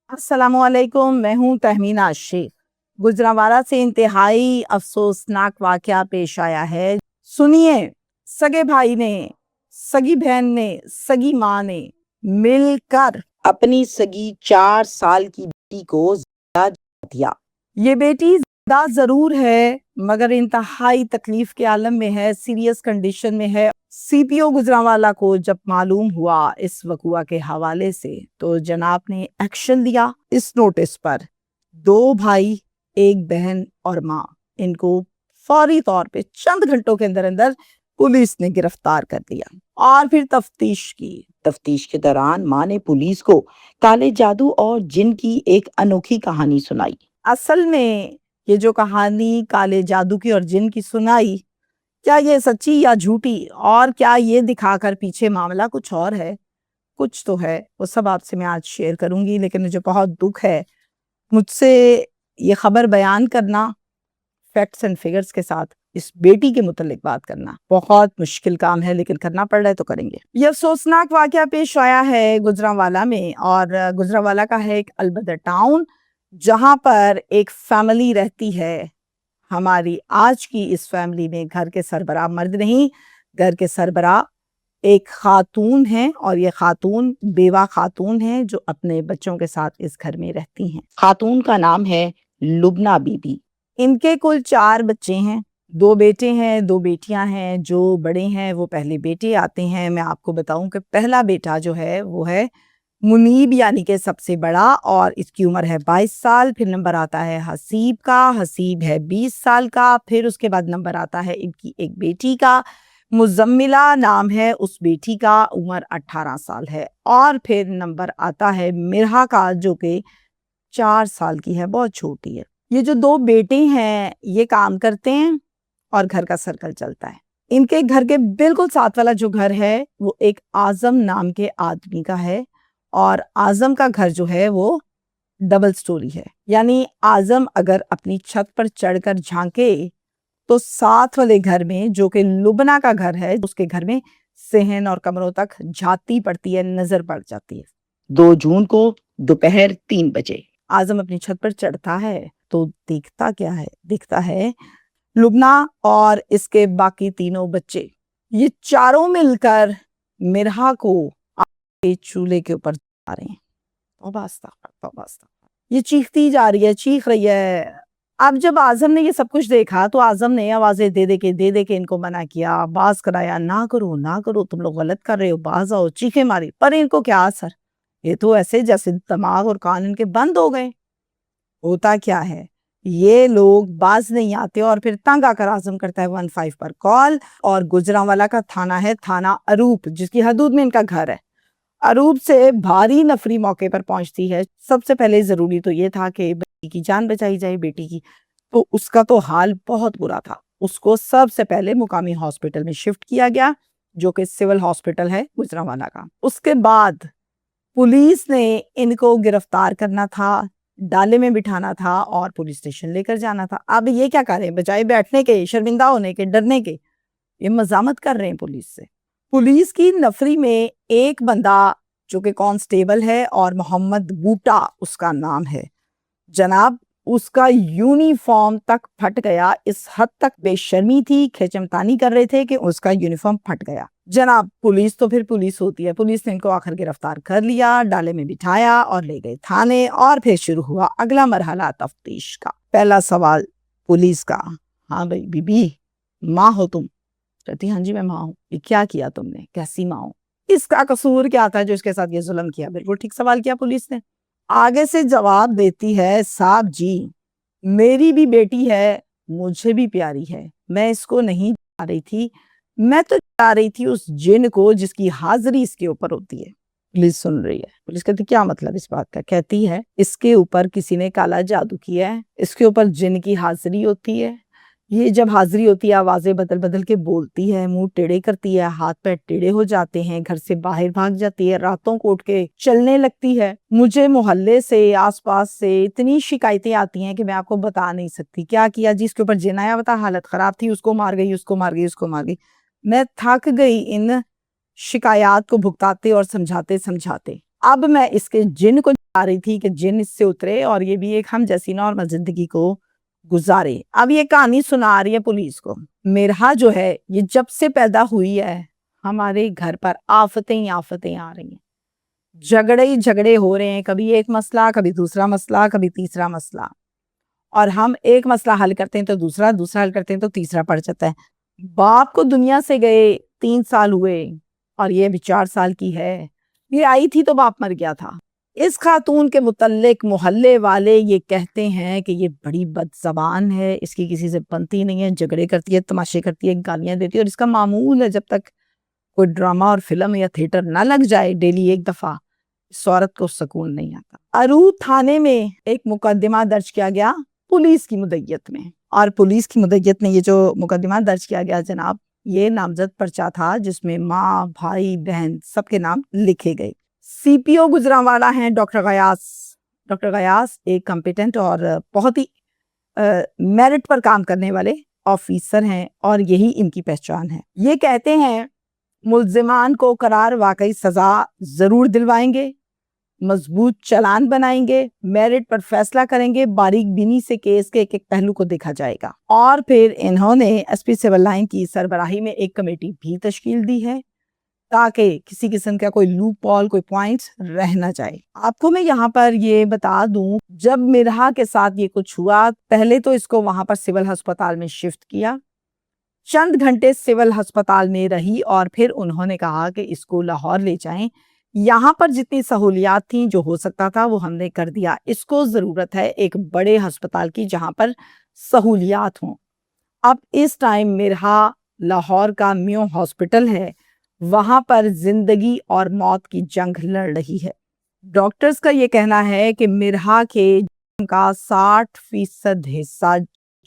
अस्सलामुअलैकुम, मैं हूँ तहमीना शेख। गुजरांवाला से इंतहाई अफसोसनाक वाकया पेश आया है। सुनिए, सगे भाई ने, सगी बहन ने, सगी माँ ने मिलकर अपनी सगी 4 साल की बेटी को जिंदा जला दिया। ये बेटी जिंदा जरूर है मगर इंतहाई तकलीफ के आलम में है, सीरियस कंडीशन में है। सीपीओ गुजरांवाला को जब मालूम हुआ इस वकुआ के हवाले से तो जनाब ने एक्शन लिया। इस नोटिस पर 2 भाई, 1 बहन और माँ, इनको फौरी तौर पे चंद घंटों के अंदर अंदर पुलिस ने गिरफ्तार कर लिया और फिर तफ्तीश की। तफ्तीश के दौरान माँ ने पुलिस को काले जादू और जिन की एक अनोखी कहानी सुनाई। असल में ये जो कहानी काले जादू की और जिन की सुनाई, क्या ये सच्ची या झूठी और क्या ये दिखाकर पीछे मामला कुछ और है, कुछ तो है, वो सब आपसे मैं आज शेयर करूंगी। लेकिन मुझे बहुत दुख है, मुझसे ये खबर बयान करना, फैक्ट्स एंड फिगर्स के साथ इस बेटी के मुतल्लिक बात करना बहुत मुश्किल काम है, लेकिन करना पड़ रहा है तो करेंगे। यह अफसोसनाक वाकया पेश आया है गुजरांवाला में, और गुजरांवाला का है एक अलबदा टाउन जहां पर एक फैमिली रहती है। हमारी आज की इस फैमिली में घर के सरबराह मर्द नहीं, घर के सरबराह एक खातून है, और ये खातून बेवा खातून है जो अपने बच्चों के साथ इस घर में रहती हैं। खातून का नाम है लुबना बीबी। इनके कुल 4 बच्चे हैं, 2 बेटे हैं, 2 बेटियां हैं। जो बड़े हैं वो पहले बेटे आते हैं। मैं आपको बताऊं कि पहला बेटा जो है वो है मुनीब, यानी कि सबसे बड़ा, और इसकी उम्र है 22 साल। फिर नंबर आता है हसीब का, हसीब है 20 साल का। फिर उसके बाद नंबर आता है इनकी एक बेटी का, मुजम्मिला नाम है उस बेटी का, उम्र 18 साल है। और फिर नंबर आता है मिरहा का जो कि 4 साल की है, बहुत छोटी है। ये जो 2 बेटे हैं ये काम करते हैं और घर का सर्कल चलता है। इनके घर के बिल्कुल साथ वाला जो घर है वो एक आजम नाम के आदमी का है, और आजम का घर जो है वो डबल स्टोरी है। यानी आजम अगर अपनी छत पर चढ़कर झांके तो साथ वाले घर में जो कि लुबना का घर है, उसके घर में सहन और कमरों तक झाती पड़ती है, नजर पड़ जाती है। 2 जून को दोपहर 3 बजे आजम अपनी छत पर चढ़ता है तो दिखता क्या है? दिखता है लुबना और इसके बाकी 3 बच्चे, ये चारों मिलकर मिरहा को के चूल्हे के ऊपर आ रहे हैं। तौबा अस्तगफिर, तौबा अस्तगफिर। ये चीखती जा रही है, चीख रही है। अब जब आजम ने ये सब कुछ देखा तो आजम ने आवाजें दे दे के इनको मना किया, बाज कराया, ना करो, तुम लोग गलत कर रहे हो, बाज आओ, चीखें मारी। पर इनको क्या असर, ये तो ऐसे जैसे दिमाग और कान इनके बंद हो गए। होता क्या है, ये लोग बाज नहीं आते और फिर तंग आकर आजम करता है 15 पर कॉल। और गुजरांवाला का थाना है थाना अरूप, जिसकी हदूद में इनका घर है। अरूप से भारी नफरी मौके पर पहुंचती है। सबसे पहले जरूरी तो ये था कि बेटी की जान बचाई जाए, बेटी की। तो उसका तो हाल बहुत बुरा था। उसको सबसे पहले मुकामी हॉस्पिटल में शिफ्ट किया गया, जो कि सिविल हॉस्पिटल है गुजरांवाला का। उसके बाद पुलिस ने इनको गिरफ्तार करना था, डाले में बिठाना था और पुलिस स्टेशन लेकर जाना था। अब ये क्या कर रहे हैं, बजाय बैठने के, शर्मिंदा होने के, डरने के, ये मजामत कर रहे हैं पुलिस से। पुलिस की नफरी में एक बंदा जो कि कांस्टेबल है और मोहम्मद बूटा उसका नाम है जनाब, उसका यूनिफॉर्म तक फट गया। इस हद तक बेशर्मी थी, खिंचमतानी कर रहे थे कि उसका यूनिफॉर्म फट गया। जनाब पुलिस तो फिर पुलिस होती है। पुलिस ने इनको आखिर गिरफ्तार कर लिया, डाले में बिठाया और ले गए थाने। और फिर शुरू हुआ अगला मरहला तफ्तीश का। पहला सवाल पुलिस का, हाँ भाई बीबी माँ हो तुम? कहती हाँ जी मैं माँ हूँ। ये क्या किया तुमने, कैसी माँ हो? इसका कसूर क्या था जो इसके साथ ये जुल्म किया? बिल्कुल ठीक सवाल किया पुलिस ने। आगे से जवाब देती है, साहब जी मेरी भी बेटी है, मुझे भी प्यारी है, मैं इसको नहीं जा रही थी, मैं तो जा रही थी उस जिन को जिसकी हाजिरी इसके ऊपर होती है। पुलिस सुन रही है। पुलिस कहती क्या मतलब इस बात का? कहती है इसके ऊपर किसी ने काला जादू किया है, इसके ऊपर जिन की हाजिरी होती है। ये जब हाजिरी होती है आवाजें बदल बदल के बोलती है, मुंह टेढ़े करती है, हाथ पैर टेढ़े हो जाते हैं, घर से बाहर भाग जाती है, रातों को उठ के चलने लगती है। मुझे मोहल्ले से, आसपास से इतनी शिकायतें आती हैं कि मैं आपको बता नहीं सकती। क्या किया जी, इसके ऊपर जिन आया, बता हालत खराब थी, उसको मार गई, उसको मार गई, उसको मार गई। मैं थक गई इन शिकायत को भुगताते और समझाते समझाते। اب میں اس کے جن کو چاہ رہی تھی کہ جن اس سے اترے اور یہ بھی ایک ہم جیسی نارمل زندگی کو گزارے۔ اب یہ کہانی سنا رہی ہے پولیس کو۔ مرحا جو ہے یہ جب سے پیدا ہوئی ہے ہمارے گھر پر آفتیں ہی آفتیں آ رہی ہیں، جھگڑے ہی جھگڑے ہو رہے ہیں، کبھی ایک مسئلہ، کبھی دوسرا مسئلہ، کبھی تیسرا مسئلہ، اور ہم ایک مسئلہ حل کرتے ہیں تو دوسرا حل کرتے ہیں تو تیسرا پڑ جاتا ہے۔ باپ کو دنیا سے گئے 3 سال ہوئے اور یہ ابھی 4 سال کی ہے، یہ آئی تھی تو باپ مر گیا تھا۔ اس خاتون کے متعلق محلے والے یہ کہتے ہیں کہ یہ بڑی بد زبان ہے، اس کی کسی سے بنتی نہیں ہے، جھگڑے کرتی ہے، تماشے کرتی ہے، گالیاں دیتی ہے، اور اس کا معمول ہے جب تک کوئی ڈرامہ اور فلم یا تھیٹر نہ لگ جائے ڈیلی ایک دفعہ، اس عورت کو سکون نہیں آتا۔ ارو تھانے میں ایک مقدمہ درج کیا گیا پولیس کی مدعیت میں، اور پولیس کی مدعیت میں یہ جو مقدمہ درج کیا گیا جناب، یہ نامزد پرچہ تھا جس میں ماں، بھائی، بہن سب کے نام لکھے گئے۔ سی پی او گجرانوالا ہیں ڈاکٹر غیاث۔ ڈاکٹر غیاث ایک کمپیٹنٹ اور بہت ہی میرٹ پر کام کرنے والے آفیسر ہیں، اور یہی ان کی پہچان ہے۔ یہ کہتے ہیں ملزمان کو قرار واقعی سزا ضرور دلوائیں گے، مضبوط چلان بنائیں گے، میرٹ پر فیصلہ کریں گے، باریک بینی سے کیس کے ایک ایک پہلو کو دیکھا جائے گا۔ اور پھر انہوں نے ایس پی سول لائن کی سربراہی میں ایک کمیٹی بھی تشکیل دی ہے تاکہ کسی قسم کا کوئی لوپ ہول، کوئی پوائنٹس رہ نہ جائے۔ آپ کو میں یہاں پر یہ بتا دوں، جب مرحا کے ساتھ یہ کچھ ہوا، پہلے تو اس کو وہاں پر سول ہسپتال میں شفٹ کیا، چند گھنٹے سول ہسپتال میں رہی، اور پھر انہوں نے کہا کہ اس کو لاہور لے جائیں، یہاں پر جتنی سہولیات تھیں جو ہو سکتا تھا وہ ہم نے کر دیا، اس کو ضرورت ہے ایک بڑے ہسپتال کی جہاں پر سہولیات ہوں۔ اب اس ٹائم مرحا لاہور کا میو ہاسپٹل ہے، وہاں پر زندگی اور موت کی جنگ لڑ رہی ہے۔ ڈاکٹرز کا یہ کہنا ہے کہ مرحا کے جسم کا 60% حصہ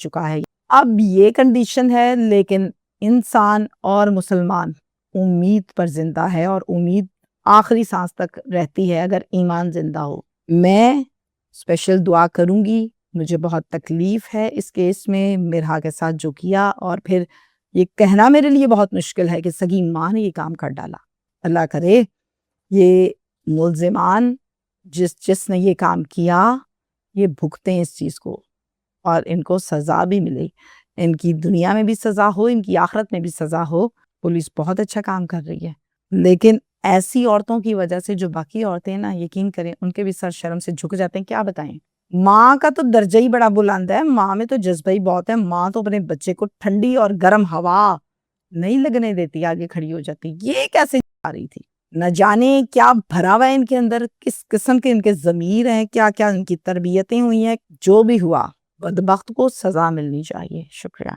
چکا ہے۔ اب یہ کنڈیشن ہے، لیکن انسان اور مسلمان امید پر زندہ ہے، اور امید آخری سانس تک رہتی ہے اگر ایمان زندہ ہو۔ میں اسپیشل دعا کروں گی، مجھے بہت تکلیف ہے اس کیس میں مرحا کے ساتھ جو کیا، اور پھر یہ کہنا میرے لیے بہت مشکل ہے کہ سگی ماں نے یہ کام کر ڈالا۔ اللہ کرے یہ ملزمان جس نے یہ کام کیا یہ بھگتیں اس چیز کو، اور ان کو سزا بھی ملے، ان کی دنیا میں بھی سزا ہو، ان کی آخرت میں بھی سزا ہو۔ پولیس بہت اچھا کام کر رہی ہے، لیکن ایسی عورتوں کی وجہ سے جو باقی عورتیں نا، یقین کریں ان کے بھی سر شرم سے جھک جاتے ہیں۔ کیا بتائیں، ماں کا تو درجہ ہی بڑا بلند ہے، ماں میں تو جذبہ ہی بہت ہے، ماں تو اپنے بچے کو ٹھنڈی اور گرم ہوا نہیں لگنے دیتی، آگے کھڑی ہو جاتی۔ یہ کیسے آ رہی تھی؟ نہ جانے کیا بھرا ہوا ہے ان کے اندر، کس قسم کے ان کے ضمیر ہیں، کیا کیا ان کی تربیتیں ہوئی ہیں۔ جو بھی ہوا بدبخت کو سزا ملنی چاہیے۔ شکریہ۔